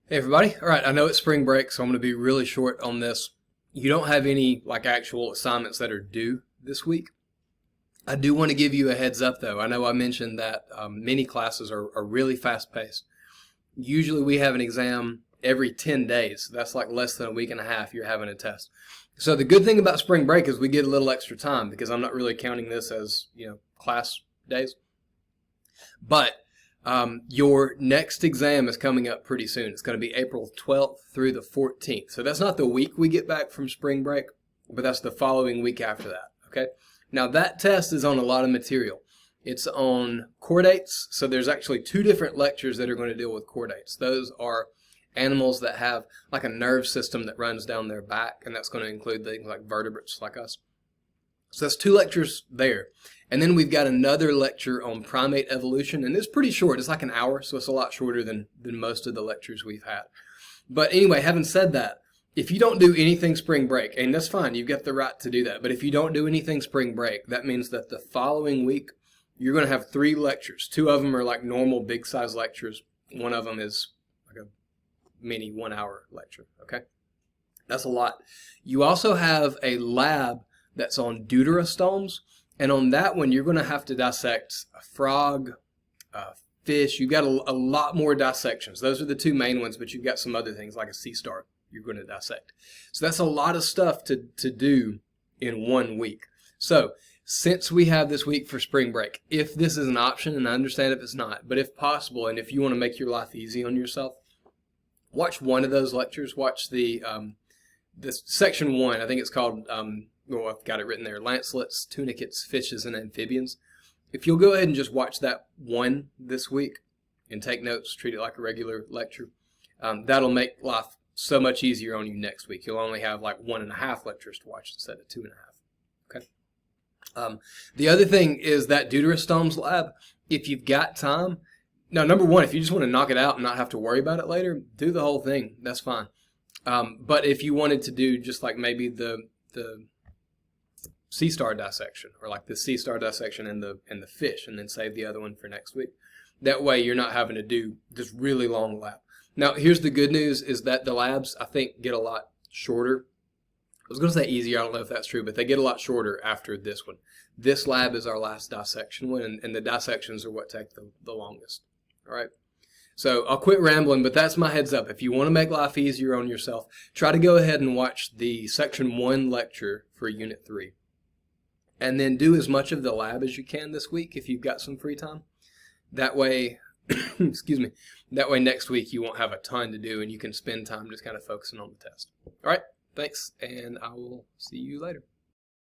Hey everybody. All right, I know it's spring break, so I'm going to be really short on this. You don't have any actual assignments that are due this week. I do want to give you a heads up though. I know I mentioned that many classes are really fast paced. Usually we have an exam every 10 days. That's like less than a week and a half you're having a test. So the good thing about spring break is we get a little extra time because I'm not really counting this as, class days. But your next exam is coming up pretty soon. It's going to be April 12th through the 14th. So that's not the week we get back from spring break, but that's the following week after that. Okay. Now that test is on a lot of material. It's on chordates. So there's actually two different lectures that are going to deal with chordates. Those are animals that have like a nerve system that runs down their back, and that's going to include things like vertebrates like us. So that's two lectures there. And then we've got another lecture on primate evolution, and it's pretty short. It's like an hour, so it's a lot shorter than most of the lectures we've had. But anyway, having said that, if you don't do anything spring break, and that's fine, you've got the right to do that, but if you don't do anything spring break, that means that the following week, you're going to have 3 lectures. 2 of them are like normal big size lectures. One of them is like a mini 1-hour lecture, okay? That's a lot. You also have a lab that's on deuterostomes. And on that one, you're going to have to dissect a frog, a fish. You've got a lot more dissections. Those are the 2 main ones, but you've got some other things like a sea star you're going to dissect. So that's a lot of stuff to do in 1 week. So since we have this week for spring break, if this is an option, and I understand if it's not, but if possible, and if you want to make your life easy on yourself, watch one of those lectures. Watch the section 1. I think it's called... well, I've got it written there, lancelets, tunicates, fishes, and amphibians. If you'll go ahead and just watch that one this week and take notes, treat it like a regular lecture, that'll make life so much easier on you next week. You'll only have like 1.5 lectures to watch instead of 2.5. Okay. The other thing is that deuterostomes lab, if you've got time, now number one, if you just want to knock it out and not have to worry about it later, do the whole thing. That's fine. But if you wanted to do just like maybe the sea star dissection, or like the sea star dissection and the fish, and then save the other one for next week. That way you're not having to do this really long lab. Now here's the good news is that the labs I think get a lot shorter. I was going to say easier, I don't know if that's true, but they get a lot shorter after this one. This lab is our last dissection one, and the dissections are what take the longest. All right. So I'll quit rambling, but that's my heads up. If you want to make life easier on yourself, try to go ahead and watch the section 1 lecture for unit 3. And then do as much of the lab as you can this week if you've got some free time. That way, excuse me, that way next week you won't have a ton to do and you can spend time just kind of focusing on the test. All right, thanks, and I will see you later.